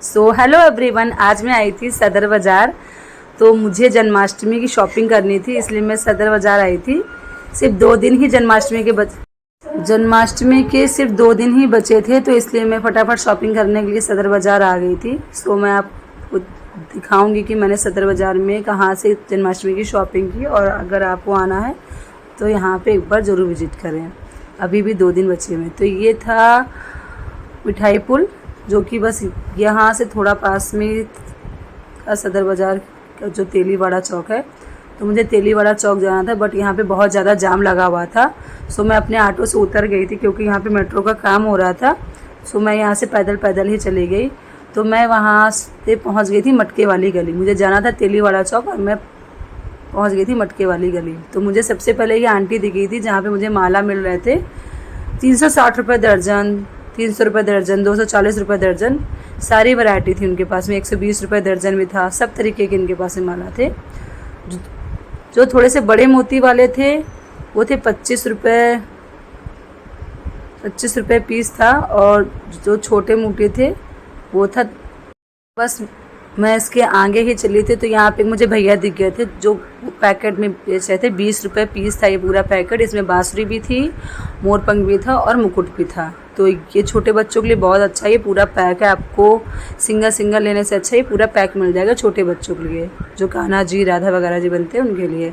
So hello everyone, आज मैं आई थी सदर बाज़ार। तो मुझे जन्माष्टमी की शॉपिंग करनी थी, इसलिए मैं सदर बाज़ार आई थी। सिर्फ 2 दिन ही जन्माष्टमी के सिर्फ 2 दिन ही बचे थे, तो इसलिए मैं फटाफट शॉपिंग करने के लिए सदर बाज़ार आ गई थी। सो मैं आपको दिखाऊंगी कि मैंने सदर बाज़ार में कहाँ से जन्माष्टमी की शॉपिंग की, और अगर आपको आना है तो यहाँ पे एक बार ज़रूर विज़िट करें। अभी भी 2 दिन बचे हुए। तो ये था मिठाई पुल, जो कि बस यहाँ से थोड़ा पास में का सदर बाज़ार का जो तेलीवाड़ा चौक है। तो मुझे तेलीवाड़ा चौक जाना था, बट यहाँ पे बहुत ज़्यादा जाम लगा हुआ था। सो मैं अपने ऑटो से उतर गई थी, क्योंकि यहाँ पे मेट्रो का काम हो रहा था। सो मैं यहाँ से पैदल ही चली गई। तो मैं वहाँ से पहुँच गई थी मटके वाली गली। मुझे जाना था तेलीवाड़ा चौक और मैं पहुँच गई थी मटके वाली गली। तो मुझे सबसे पहले ये आंटी दिखी थी, जहाँ पर मुझे माला मिल रहे थे 360 रुपये दर्जन, 300 रुपये दर्जन, 240 रुपये दर्जन। सारी वैरायटी थी उनके पास में। 120 रुपये दर्जन भी था। सब तरीके के इनके पास में माला थे। जो थोड़े से बड़े मोती वाले थे वो थे 25 रुपये पीस था, और जो छोटे मोटे थे वो था। बस मैं इसके आगे ही चली थी, तो यहाँ पे मुझे भैया दिख गए थे जो पैकेट में बेच रहे थे। 20 रुपये पीस था ये पूरा पैकेट। इसमें बांसुरी भी थी, मोरपंख भी था और मुकुट भी था। तो ये छोटे बच्चों के लिए बहुत अच्छा ये पूरा पैक है। आपको सिंगल लेने से अच्छा ये पूरा पैक मिल जाएगा छोटे बच्चों के लिए, जो कान्हा जी, राधा वगैरह जी बनते हैं उनके लिए।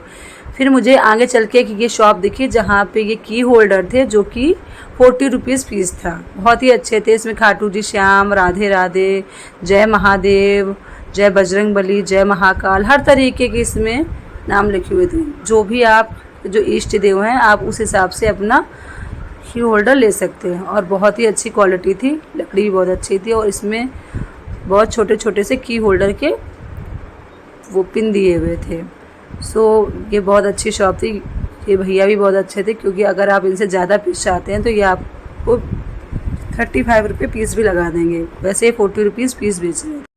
फिर मुझे आगे चल के ये शॉप दिखी, जहाँ पे ये की होल्डर थे, जो कि 40 रुपीज़ पीस था। बहुत ही अच्छे थे। इसमें खाटू जी श्याम, राधे राधे, जय महादेव, जय बजरंगबली, जय महाकाल, हर तरीके के इसमें नाम लिखे हुए थे। जो भी आप जो इष्ट देव हैं, आप उस हिसाब से अपना की होल्डर ले सकते हैं। और बहुत ही अच्छी क्वालिटी थी, लकड़ी भी बहुत अच्छी थी, और इसमें बहुत छोटे छोटे से की होल्डर के वो पिन दिए हुए थे। सो ये बहुत अच्छी शॉप थी। ये भैया भी बहुत अच्छे थे, क्योंकि अगर आप इनसे ज़्यादा पीस चाहते हैं तो ये आपको 35 रुपये पीस भी लगा देंगे। वैसे ये 40 रुपीज़ पीस बेच रहे थे।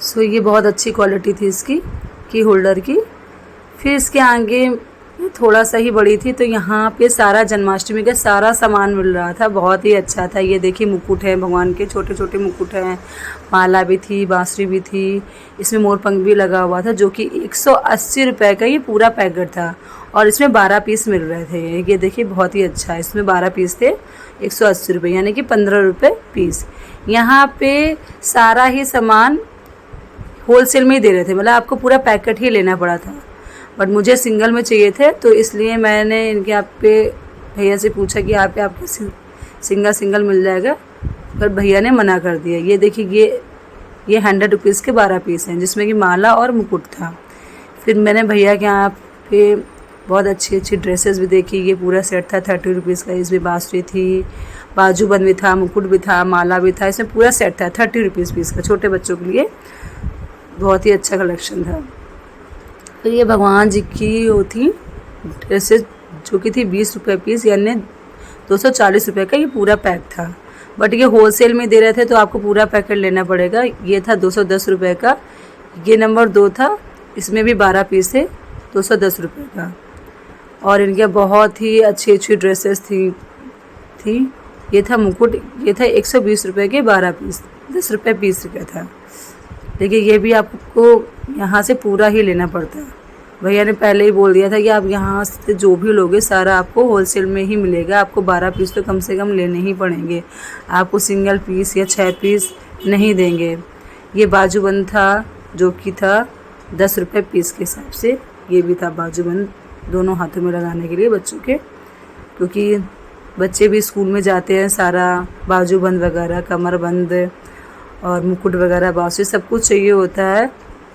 सो ये बहुत अच्छी क्वालिटी थी इसकी की होल्डर की। फिर इसके आगे थोड़ा सा ही बड़ी थी, तो यहाँ पे सारा जन्माष्टमी का सारा सामान मिल रहा था। बहुत ही अच्छा था। ये देखिए मुकुट है, भगवान के छोटे छोटे मुकुट हैं, माला भी थी, बांसुरी भी थी, इसमें मोरपंख भी लगा हुआ था, जो कि 180 रुपये का ये पूरा पैकेट था। और इसमें 12 पीस मिल रहे थे। ये देखिए बहुत ही अच्छा है। इसमें 12 पीस थे, 180 रुपये, यानी कि 15 रुपये पीस। यहाँ पे सारा ही सामान होलसेल में ही दे रहे थे, मतलब आपको पूरा पैकेट ही लेना पड़ा था। बट मुझे सिंगल में चाहिए थे, तो इसलिए मैंने इनके यहाँ पे भैया से पूछा कि यहाँ पे आपको सिंगल मिल जाएगा, पर भैया ने मना कर दिया। ये देखिए ये 100 रुपीज़ के 12 पीस हैं, जिसमें कि माला और मुकुट था। फिर मैंने भैया के यहाँ पे बहुत अच्छी ड्रेसेस भी देखी। ये पूरा सेट था 30 रुपीज़ का। इसमें बांसुरी थी, बाजूबंद भी था, मुकुट भी था, माला भी था। इसमें पूरा सेट था 30 रुपीज़ पीस का, छोटे बच्चों के लिए बहुत ही अच्छा कलेक्शन था। फिर ये भगवान जी की वो थी ड्रेसेस, जो कि थी 20 रुपये पीस, यानी 240 रुपये का ये पूरा पैक था। बट ये होलसेल में दे रहे थे, तो आपको पूरा पैकेट लेना पड़ेगा। ये था 210 रुपये का। ये नंबर 2 था, इसमें भी 12 पीस थे, 210 रुपये का। और इनके बहुत ही अच्छी ड्रेसेस थी। ये था मुकुट, ये था 120 रुपये के 12 पीस, 10 रुपये पीस का था। देखिए ये भी आपको यहाँ से पूरा ही लेना पड़ता है। भैया ने पहले ही बोल दिया था कि आप यहाँ से जो भी लोगे सारा आपको होलसेल में ही मिलेगा। आपको 12 पीस तो कम से कम लेने ही पड़ेंगे, आपको सिंगल पीस या 6 पीस नहीं देंगे। ये बाजूबंद था, जो कि था 10 रुपये पीस के हिसाब से। ये भी था बाजूबंद, दोनों हाथों में लगाने के लिए बच्चों के, क्योंकि बच्चे भी स्कूल में जाते हैं। सारा बाजूबंद वगैरह, कमरबंद और मुकुट वगैरह, बांसुरी सब कुछ चाहिए होता है।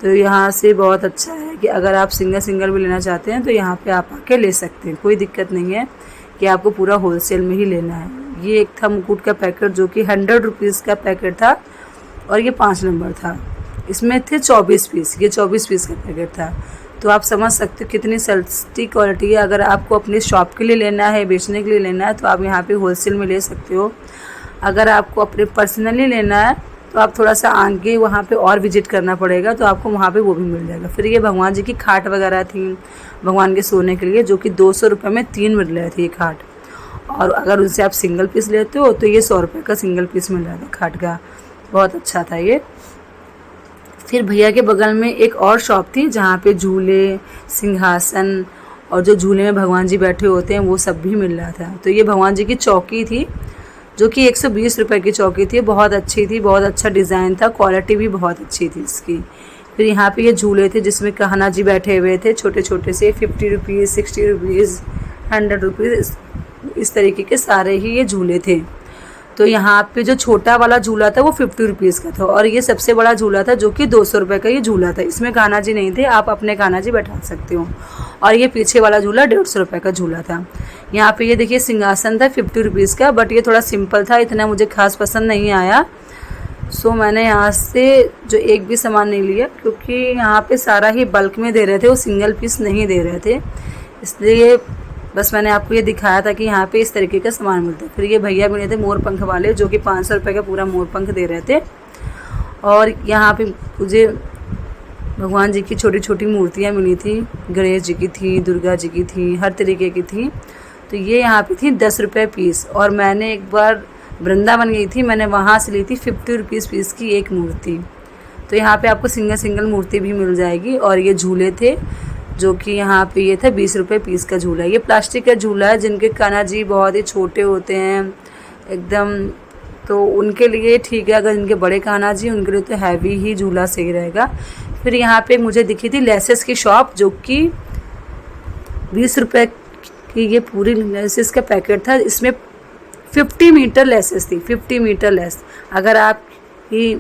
तो यहाँ से बहुत अच्छा है कि अगर आप सिंगल भी लेना चाहते हैं तो यहाँ पे आप आके ले सकते हैं। कोई दिक्कत नहीं है कि आपको पूरा होलसेल में ही लेना है। ये एक था मुकुट का पैकेट, जो कि 100 रुपीज़ का पैकेट था, और ये 5 नंबर था। इसमें थे 24 पीस, ये 24 पीस का पैकेट था। तो आप समझ सकते हो कितनी सस्ती क्वालिटी है। अगर आपको अपनी शॉप के लिए लेना है, बेचने के लिए लेना है, तो आप यहाँ पे होलसेल में ले सकते हो। अगर आपको अपने पर्सनली लेना है तो आप थोड़ा सा आगे वहाँ पे और विजिट करना पड़ेगा, तो आपको वहाँ पे वो भी मिल जाएगा। फिर ये भगवान जी की खाट वगैरह थी भगवान के सोने के लिए, जो कि 200 रुपये में 3 मिल रहे थे ये खाट। और अगर उनसे आप सिंगल पीस लेते हो तो ये 100 रुपये का सिंगल पीस मिल रहा था खाट का। बहुत अच्छा था ये। फिर भैया के बगल में एक और शॉप थी जहाँ पे झूले, सिंहासन और जो झूले में भगवान जी बैठे होते हैं वो सब भी मिल रहा था। तो ये भगवान जी की चौकी थी जो कि 120 रुपये की चौकी थी। बहुत अच्छी थी, बहुत अच्छा डिज़ाइन था, क्वालिटी भी बहुत अच्छी थी इसकी। फिर यहाँ पे ये झूले थे जिसमें कान्हा जी बैठे हुए थे, छोटे छोटे से, 50 रुपीज़, 60 रुपीज़, 100 रुपीज़, इस तरीके के सारे ही ये झूले थे। तो यहाँ पे जो छोटा वाला झूला था वो 50 रुपीज़ का था, और ये सबसे बड़ा झूला था जो कि 200 रुपये का ये झूला था। इसमें कान्हा जी नहीं थे, आप अपने कान्हा जी बैठा सकते हो। और ये पीछे वाला झूला 150 रुपये का झूला था। यहाँ पे ये देखिए सिंहासन था 50 रुपीज़ का, बट ये थोड़ा सिंपल था, इतना मुझे खास पसंद नहीं आया। सो मैंने यहाँ से जो एक भी सामान नहीं लिया, क्योंकि यहाँ पे सारा ही बल्क में दे रहे थे, वो सिंगल पीस नहीं दे रहे थे, इसलिए बस मैंने आपको ये दिखाया था कि यहाँ पे इस तरीके का सामान मिलता है। फिर ये भैया मिले थे मोर पंख वाले, जो कि 500 रुपये का पूरा मोर पंख दे रहे थे। और यहाँ पे मुझे भगवान जी की छोटी छोटी मूर्तियाँ मिली थी, गणेश जी की थी, दुर्गा जी की थी, हर तरीके की थी। तो ये यहाँ पे थी 10 रुपये पीस। और मैंने एक बार वृंदावन गई थी, मैंने वहाँ से ली थी 50 रुपीज़ पीस की एक मूर्ति। तो यहाँ पे आपको सिंगल सिंगल मूर्ति भी मिल जाएगी। और ये झूले थे जो कि यहाँ पे ये था 20 रुपये पीस का झूला। ये प्लास्टिक का झूला है, जिनके कान्हा जी बहुत ही छोटे होते हैं एकदम, तो उनके लिए ठीक है। अगर इनके बड़े कान्हा जी, उनके लिए तो हैवी ही झूला सही रहेगा। फिर यहाँ पे मुझे दिखी थी लेसेस की शॉप, जो कि 20 रुपये की ये पूरी लेसेस का पैकेट था। इसमें 50 मीटर लेसेस थी, 50 मीटर लेस। अगर आपकी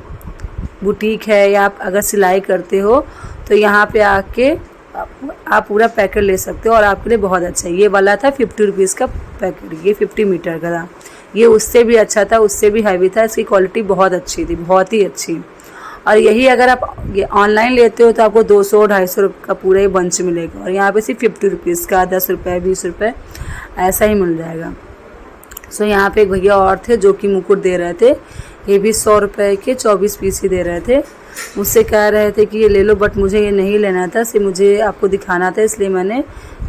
बुटीक है या आप अगर सिलाई करते हो तो यहाँ पे आके आप पूरा पैकेट ले सकते हो, और आपके लिए बहुत अच्छा है। ये वाला था 50 रुपीज़ का पैकेट, ये 50 मीटर का था। ये उससे भी अच्छा था, उससे भी हैवी था, इसकी क्वालिटी बहुत अच्छी थी, बहुत ही अच्छी। और यही अगर आप ये ऑनलाइन लेते हो तो आपको 200-250 रुपये का पूरा ही बंच मिलेगा, और यहाँ पे सिर्फ 50 रुपीज़ का 10 रुपये 20 रुपये ऐसा ही मिल जाएगा। सो यहाँ पे एक भैया और थे जो कि मुकुट दे रहे थे, ये भी 100 रुपये के 24 पीस ही दे रहे थे। मुझसे कह रहे थे कि ये ले लो, बट मुझे ये नहीं लेना था, सिर्फ मुझे आपको दिखाना था, इसलिए मैंने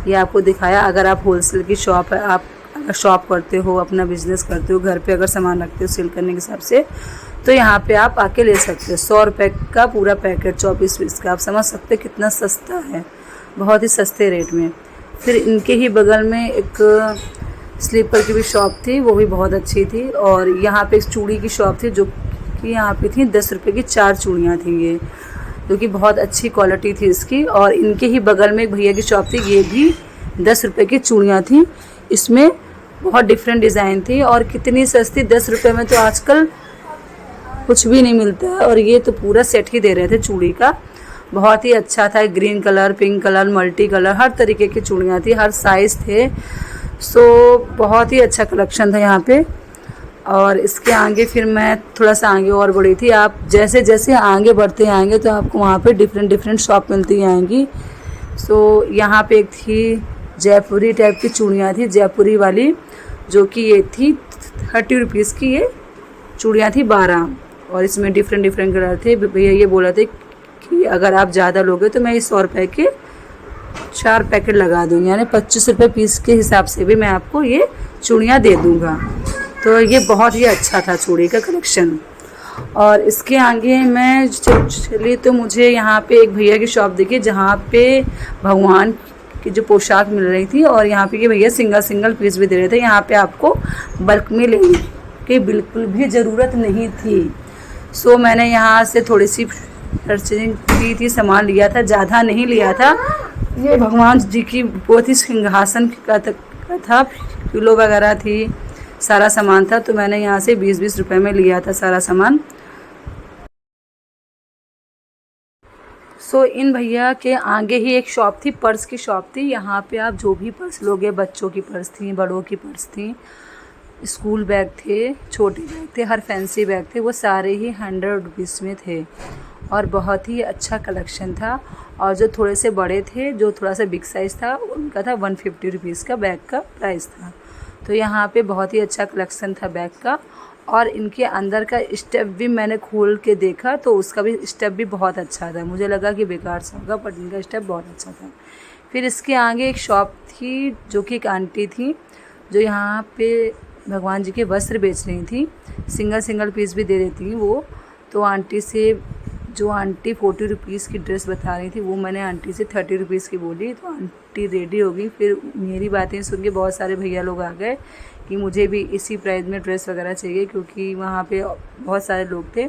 ये आपको दिखाया। अगर आप होलसेल की शॉप है, आप अगर शॉप करते हो, अपना बिजनेस करते हो, घर पे अगर सामान रखते हो सेल करने के हिसाब से, तो यहाँ पे आप आके ले सकते हो। 100 रुपये का पूरा पैकेट 24 पीस का, आप समझ सकते हो कितना सस्ता है, बहुत ही सस्ते रेट में। फिर इनके ही बगल में एक स्लीपर की भी शॉप थी, वो भी बहुत अच्छी थी। और यहाँ पे एक चूड़ी की शॉप थी, जो कि यहाँ पे थी 10 रुपये की 4 चूड़ियाँ थी ये, जो कि बहुत अच्छी क्वालिटी थी इसकी। और इनके ही बगल में एक भैया की शॉप थी, ये भी 10 रुपये की चूड़ियाँ थी, इसमें बहुत डिफरेंट डिज़ाइन थी, और कितनी सस्ती, 10 रुपये में तो आजकल कुछ भी नहीं मिलता है। और ये तो पूरा सेट ही दे रहे थे चूड़ी का, बहुत ही अच्छा था। Green colour, pink colour, multicolour, हर तरीके की चूड़ियाँ थी, हर साइज़ थे। सो बहुत ही अच्छा कलेक्शन था यहाँ पे। और इसके आगे फिर मैं थोड़ा सा आगे और बढ़ी थी। आप जैसे जैसे आगे बढ़ते आएंगे तो आपको वहाँ पे डिफरेंट डिफरेंट शॉप मिलती आएंगी। सो यहाँ पे एक थी जयपुरी टाइप की चूड़ियाँ थी, जयपुरी वाली, जो कि ये थी 30 रुपीज़ की, ये चूड़ियाँ थी 12, और इसमें डिफरेंट डिफरेंट कलर थे। भैया ये बोला थे कि अगर आप ज़्यादा लोगे तो मैं ये 100 रुपये के 4 पैकेट लगा दूँगी, यानी 25 रुपये पीस के हिसाब से भी मैं आपको ये चूड़ियाँ दे दूँगा। तो ये बहुत ही अच्छा था चूड़ी का कलेक्शन। और इसके आगे मैं चली तो मुझे यहाँ पे एक भैया की शॉप दिखी, जहाँ पे भगवान की जो पोशाक मिल रही थी, और यहाँ पे ये भैया सिंगल सिंगल पीस भी दे रहे थे। यहाँ पे आपको बल्क में लेने की बिल्कुल भी ज़रूरत नहीं थी। सो मैंने यहाँ से थोड़ी सी पर्चेजिंग की थी, सामान लिया था, ज़्यादा नहीं लिया था। ये भगवान जी की बहुत ही सिंहासन का था, किलो वगैरह थी, सारा सामान था। तो मैंने यहाँ से 20-20 रुपए में लिया था सारा सामान। सो इन भैया के आगे ही एक शॉप थी, पर्स की शॉप थी। यहाँ पे आप जो भी पर्स लोगे, बच्चों की पर्स थी, बड़ों की पर्स थी, स्कूल बैग थे, छोटे बैग थे, हर फैंसी बैग थे, वो सारे ही 100 रुपीज़ में थे, और बहुत ही अच्छा कलेक्शन था। और जो थोड़े से बड़े थे, जो थोड़ा सा बिग साइज़ था, उनका था 150 रुपीज़ का बैग का प्राइस था। तो यहाँ पे बहुत ही अच्छा कलेक्शन था बैग का। और इनके अंदर का स्टेप भी मैंने खोल के देखा, तो उसका भी स्टेप भी बहुत अच्छा था। मुझे लगा कि बेकार सा होगा, बट इनका स्टेप बहुत अच्छा था। फिर इसके आगे एक शॉप थी, जो कि एक आंटी थी, जो यहाँ पे भगवान जी के वस्त्र बेच रही थी, सिंगल सिंगल पीस भी दे रही थी वो। तो आंटी से जो आंटी 40 रुपीज़ की ड्रेस बता रही थी वो मैंने आंटी से 30 रुपीज़ की बोली। तो आंटी रेडी हो गई। फिर मेरी बातें सुन के बहुत सारे भैया लोग आ गए कि मुझे भी इसी प्राइस में ड्रेस वगैरह चाहिए, क्योंकि वहाँ पे बहुत सारे लोग थे।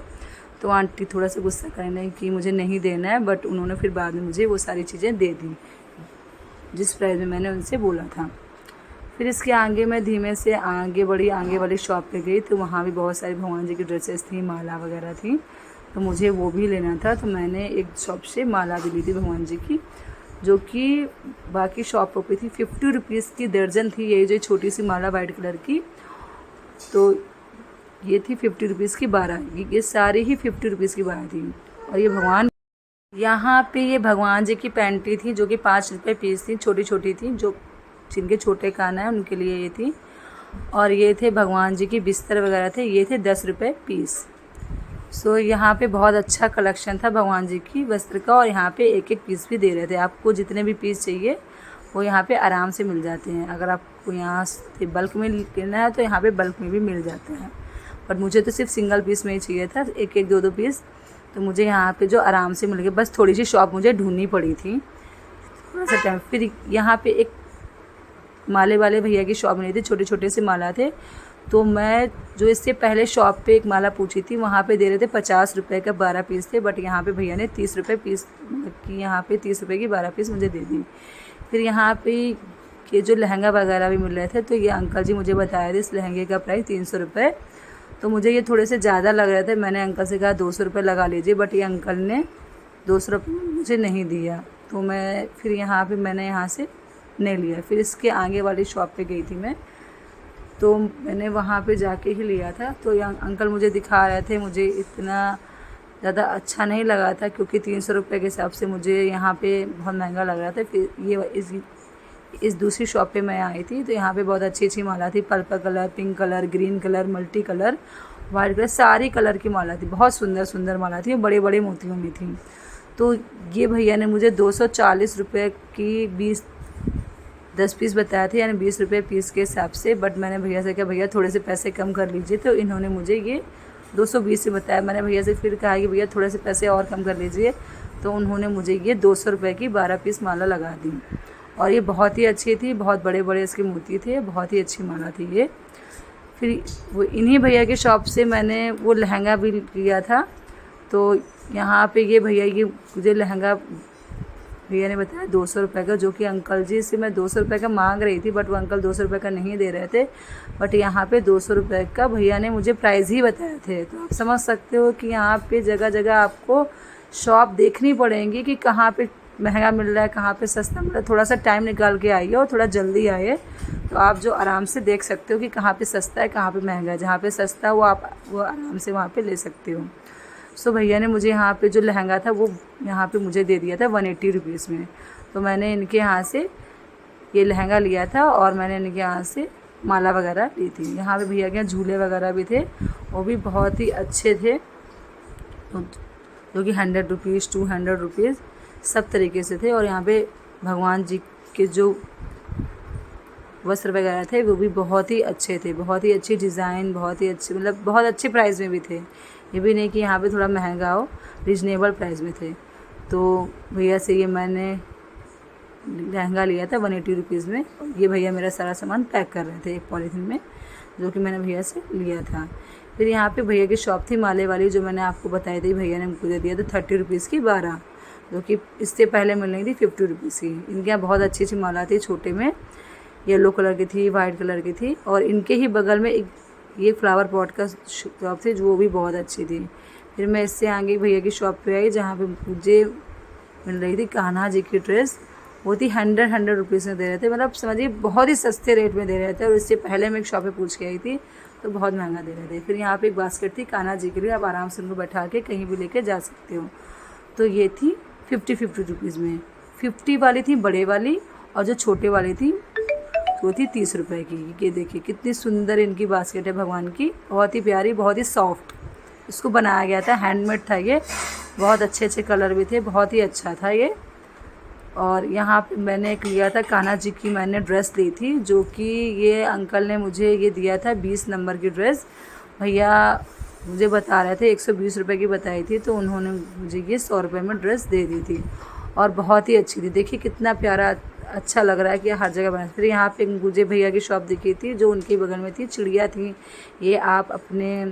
तो आंटी थोड़ा सा गुस्सा करने लगी कि मुझे नहीं देना है, बट उन्होंने फिर बाद में मुझे वो सारी चीज़ें दे दी जिस प्राइस में मैंने उनसे बोला था। फिर इसके आगे मैं धीमे से आगे बढ़ी, आगे वाली शॉप पे गई। तो वहाँ भी बहुत सारी भगवान जी की ड्रेसेस थी, माला वगैरह थी, तो मुझे वो भी लेना था। तो मैंने एक शॉप से माला भी ली थी भगवान जी की, जो कि बाकी शॉपों पे थी 50 रुपीज़ की दर्जन थी। ये जो छोटी सी माला वाइट कलर की, तो ये थी 50 रुपीज़ की 12। ये सारी ही 50 रुपीज़ की 12 थी। और ये भगवान यहाँ पे ये भगवान जी की पैंटी थी जो कि 5 रुपये पीस थी, छोटी छोटी थी, जो जिनके छोटे कान हैं उनके लिए ये थी। और ये थे भगवान जी की बिस्तर वगैरह थे, ये थे 10 रुपये पीस। सो यहाँ पे बहुत अच्छा कलेक्शन था भगवान जी की वस्त्र का। और यहाँ पे एक एक पीस भी दे रहे थे, आपको जितने भी पीस चाहिए वो यहाँ पे आराम से मिल जाते हैं। अगर आपको यहाँ से बल्क में लेना है तो यहाँ पे बल्क में भी मिल जाते हैं, बट मुझे तो सिर्फ सिंगल पीस में ही चाहिए था, एक एक दो दो पीस। तो मुझे यहाँ पे जो आराम से मिल गए, बस थोड़ी सी शॉप मुझे ढूंढनी पड़ी थी थोड़ा सा टाइम। फिर यहाँ पे एक माले वाले भैया की शॉप मिली थी, छोटे छोटे से माला थे। तो मैं जो इससे पहले शॉप पे एक माला पूछी थी, वहाँ पे दे रहे थे 50 रुपये का 12 पीस थे, बट यहाँ पे भैया ने 30 रुपये पीस की, यहाँ पे 30 रुपये की 12 पीस मुझे दे दी। फिर यहाँ पे ये जो लहंगा वगैरह भी मिल रहे थे, तो ये अंकल जी मुझे बताए थे इस लहंगे का प्राइस 300 रुपये। तो मुझे ये थोड़े से ज़्यादा लग रहे थे, मैंने अंकल से कहा 200 रुपये लगा लीजिए, बट ये अंकल ने 200 रुपये मुझे नहीं दिया। तो मैं फिर यहाँ पे मैंने यहाँ से नहीं लिया। फिर इसके आगे वाली शॉप पे गई थी मैं, तो मैंने वहाँ पे जाके ही लिया था। तो अंकल मुझे दिखा रहे थे, मुझे इतना ज़्यादा अच्छा नहीं लगा था, क्योंकि 300 रुपये के हिसाब से मुझे यहाँ पे बहुत महंगा लग रहा था। फिर ये इस दूसरी शॉप पे मैं आई थी, तो यहाँ पे बहुत अच्छी अच्छी माला थी, purple colour, pink colour, green colour, multi colour, white colour, सारी कलर की माला थी। बहुत सुंदर सुंदर माला थी, बड़े बड़े मोतियों में थी। तो ये भैया ने मुझे 240 रुपये की 10 पीस बताए थे, यानी 20 रुपये पीस के हिसाब से। बट मैंने भैया से कहा भैया थोड़े से पैसे कम कर लीजिए, तो इन्होंने मुझे ये 220 से बताया। मैंने भैया से फिर कहा कि भैया थोड़े से पैसे और कम कर लीजिए, तो उन्होंने मुझे ये 200 रुपये की 12 पीस माला लगा दी। और ये बहुत ही अच्छी थी, बहुत बड़े बड़े इसके मोती थे, बहुत ही अच्छी माला थी ये। फिर वो इन्हीं भैया के शॉप से मैंने वो लहंगा भी लिया था। तो यहाँ पे ये भैया ये मुझे लहंगा भैया ने बताया 200 रुपये का, जो कि अंकल जी से मैं 200 रुपये का मांग रही थी, बट वो अंकल 200 रुपये का नहीं दे रहे थे। बट यहाँ पे 200 रुपये का भैया ने मुझे प्राइस ही बताए थे। तो आप समझ सकते हो कि यहाँ पे जगह जगह आपको शॉप देखनी पड़ेंगी कि कहाँ पे महंगा मिल रहा है, कहाँ पे सस्ता मिल रहा है। थोड़ा सा टाइम निकाल के आइए और थोड़ा जल्दी आइए, तो आप जो आराम से देख सकते हो कि कहाँ पे सस्ता है, कहाँ पे महंगा है। जहाँ पे सस्ता है वो आप वो आराम से वहाँ पे ले सकते हो। सो भैया ने मुझे यहाँ पे जो लहंगा था वो यहाँ पे मुझे दे दिया था 180 रुपीज़ में। तो मैंने इनके यहाँ से ये लहंगा लिया था और मैंने इनके यहाँ से माला वगैरह ली थी। यहाँ पे भैया के यहाँ झूले वगैरह भी थे, वो भी बहुत ही अच्छे थे, जो कि 100 रुपीज़ 200 रुपीज़ सब तरीके से थे। और यहाँ पे भगवान जी के जो वस्त्र वगैरह थे वो भी बहुत ही अच्छे थे, बहुत ही अच्छी डिज़ाइन, बहुत ही अच्छे, मतलब बहुत अच्छे प्राइस में भी थे। ये भी नहीं कि यहाँ पे थोड़ा महंगा हो, रिजनेबल प्राइस में थे। तो भैया से ये मैंने लहंगा लिया था 180 रुपीज़ में। ये भैया मेरा सारा सामान पैक कर रहे थे एक पॉलीथीन में, जो कि मैंने भैया से लिया था। फिर यहाँ पे भैया की शॉप थी माले वाली, जो मैंने आपको बताई थी, भैया ने मुझे दिया था 30 रुपीज़ की 12, जो कि इससे पहले मिल रही थी 50 रुपीज़ की। इनके यहाँ बहुत अच्छी अच्छी माला थी, छोटे में येलो कलर की थी, वाइट कलर की थी। और इनके ही बगल में एक ये फ्लावर पॉट का शॉप थी, जो वो भी बहुत अच्छी थी। फिर मैं इससे आगे भैया की शॉप पे आई, जहाँ पे मुझे मिल रही थी कान्हा जी की ड्रेस। वो थी 100 रुपीज़ में दे रहे थे, मतलब समझिए बहुत ही सस्ते रेट में दे रहे थे। और इससे पहले मैं एक शॉप पे पूछ के आई थी, तो बहुत महंगा दे रहे थे। फिर यहाँ पे एक बास्केट थी कान्हा जी के लिए, आप आराम से उनको बैठा के कहीं भी लेके जा सकते हो। तो ये थी 50 रुपीज़ में। 50 वाली थी बड़े वाली, और जो छोटे वाली थी वो थी 30 रुपये की। ये देखिए कितनी सुंदर इनकी बास्केट है भगवान की, बहुत ही प्यारी, बहुत ही सॉफ्ट इसको बनाया गया था, हैंडमेड था ये, बहुत अच्छे अच्छे कलर भी थे, बहुत ही अच्छा था ये। और यहाँ पे मैंने एक लिया था कान्हा जी की, मैंने ड्रेस ली थी, जो कि ये अंकल ने मुझे ये दिया था 20 नंबर की ड्रेस। भैया मुझे बता रहे थे 120 रुपये की बताई थी, तो उन्होंने मुझे ये 100 रुपये में ड्रेस दे दी थी और बहुत ही अच्छी थी। देखिए कितना प्यारा अच्छा लग रहा है कि हर जगह बना। फिर यहाँ पे मुझे भैया की शॉप दिखी थी जो उनके बगल में थी, चिड़िया थी। ये आप अपने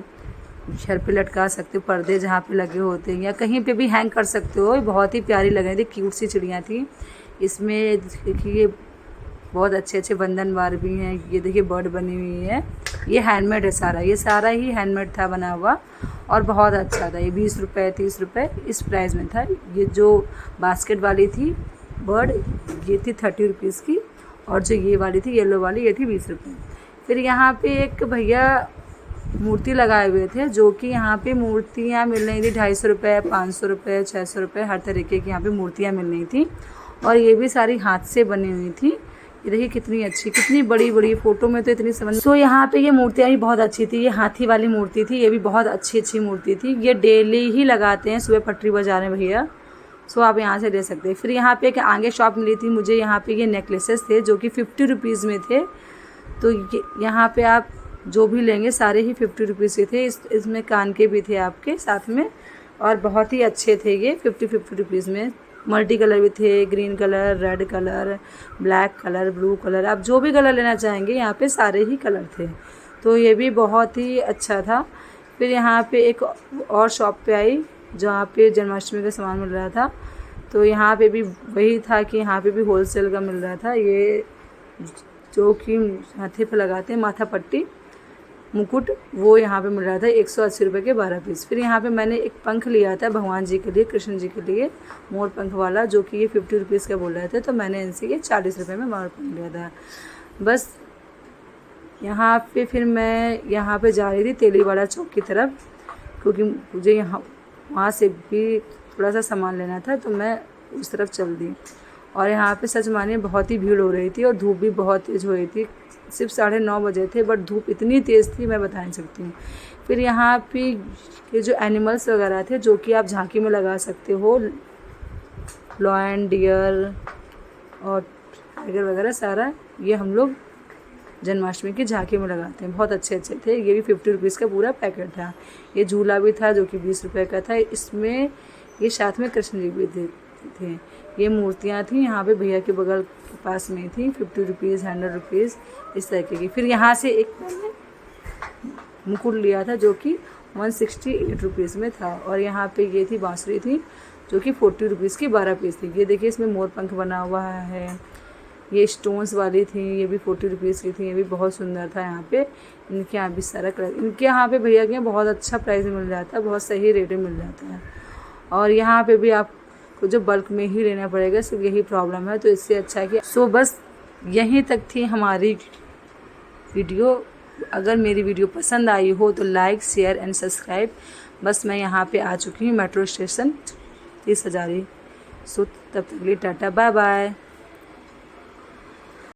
घर पे लटका सकते हो, पर्दे जहाँ पे लगे होते हैं या कहीं पे भी हैंग कर सकते हो। बहुत ही प्यारी लग रही थी, क्यूट सी चिड़िया थी। इसमें देखिए बहुत अच्छे अच्छे बंधनवार भी हैं। ये देखिए बर्ड बनी हुई है, ये हैंडमेड है सारा, ये सारा ही हैंडमेड था बना हुआ और बहुत अच्छा था। ये 20 रुपये 30 रुपये इस प्राइस में था। ये जो बास्केट वाली थी बर्ड, ये थी 30 रुपीज़ की, और जो ये वाली थी येलो वाली, ये थी 20 रुपये। फिर यहाँ पे एक भैया मूर्ति लगाए हुए थे, जो कि यहाँ पे मूर्तियाँ मिल रही थी 250 रुपये 500 रुपये 600 रुपये, हर तरीके की यहाँ पे मूर्तियाँ मिल रही थी। और ये भी सारी हाथ से बनी हुई थी। ये देखिए कितनी अच्छी, कितनी बड़ी बड़ी, फ़ोटो में तो इतनी समझ। सो यहाँ पे ये मूर्तियाँ भी बहुत अच्छी थी। ये हाथी वाली मूर्ति थी, ये भी बहुत अच्छी मूर्ति थी। ये डेली ही लगाते हैं, सुबह पटरी बजा रहे हैं भैया। सो आप यहाँ से ले सकते हैं। फिर यहाँ पे एक आगे शॉप मिली थी मुझे, यहाँ पे ये नेकलेसेस थे जो कि 50 रुपीज़ में थे। तो ये यहाँ पे आप जो भी लेंगे सारे ही 50 रुपीज़ के थे। इसमें कान के भी थे आपके साथ में, और बहुत ही अच्छे थे ये 50 रुपीज़ में। मल्टी कलर भी थे, green colour, red colour, black colour, blue colour, आप जो भी कलर लेना चाहेंगे यहाँ पे सारे ही कलर थे। तो ये भी बहुत ही अच्छा था। फिर यहाँ पे एक और शॉप पे आई जहाँ पे जन्माष्टमी का सामान मिल रहा था। तो यहाँ पे भी वही था कि यहाँ पे भी होलसेल का मिल रहा था। ये जो कि माथे पे लगाते हैं, माथा पट्टी मुकुट, वो यहाँ पे मिल रहा था 180 रुपये के 12 पीस। फिर यहाँ पे मैंने एक पंख लिया था भगवान जी के लिए, कृष्ण जी के लिए, मोर पंख वाला, जो कि ये 50 रुपीज़ का बोल रहे थे। तो मैंने इनसे ये 40 रुपये में मोर पंख लिया था। बस यहाँ पे फिर मैं यहाँ पे जा रही थी तेलीवाला चौक की तरफ, क्योंकि मुझे वहाँ से भी थोड़ा सा सामान लेना था, तो मैं उस तरफ चल दी। और यहाँ पे सच मानिए बहुत ही भीड़ हो रही थी और धूप भी बहुत तेज़ हो रही थी। सिर्फ 9:30 बजे थे, बट धूप इतनी तेज़ थी मैं बता नहीं सकती हूँ। फिर यहाँ पे ये जो एनिमल्स वगैरह थे जो कि आप झांकी में लगा सकते हो, लॉयन, डियर और टाइगर वगैरह, सारा ये हम लोग जन्माष्टमी की झांकी में लगाते हैं। बहुत अच्छे अच्छे थे। ये भी 50 रुपीज़ का पूरा पैकेट था। ये झूला भी था जो कि 20 रुपये का था। इसमें ये साथ में कृष्ण जी भी थे। ये मूर्तियाँ थी यहाँ पे भैया के बगल के पास में थी, 50 रुपीज़ 100 रुपीज़ इस तरीके की। फिर यहाँ से एक मैंने मुकुट लिया था जो कि 168 रुपीज़ में था। और यहाँ पे ये थी बांसुरी थी जो कि 40 रुपीज़ की 12 पीस थी। ये देखिए इसमें मोर पंख बना हुआ है। ये स्टोन्स वाली थी, ये भी 40 रुपीज़ की थी। ये भी बहुत सुंदर था। यहाँ पे इनके यहाँ भी सारा कलर, इनके यहाँ पे भैया के यहाँ बहुत अच्छा प्राइस मिल जाता है, बहुत सही रेट में मिल जाता है। और यहाँ पे भी आपको जो बल्क में ही लेना पड़ेगा, सिर्फ यही प्रॉब्लम है। तो इससे अच्छा है कि बस यहीं तक थी हमारी वीडियो। अगर मेरी वीडियो पसंद आई हो तो लाइक, शेयर एंड सब्सक्राइब। बस मैं यहाँ पे आ चुकी हूँ मेट्रो स्टेशन 30 हज़ारी। तब तक के लिए टाटा, बाय बाय।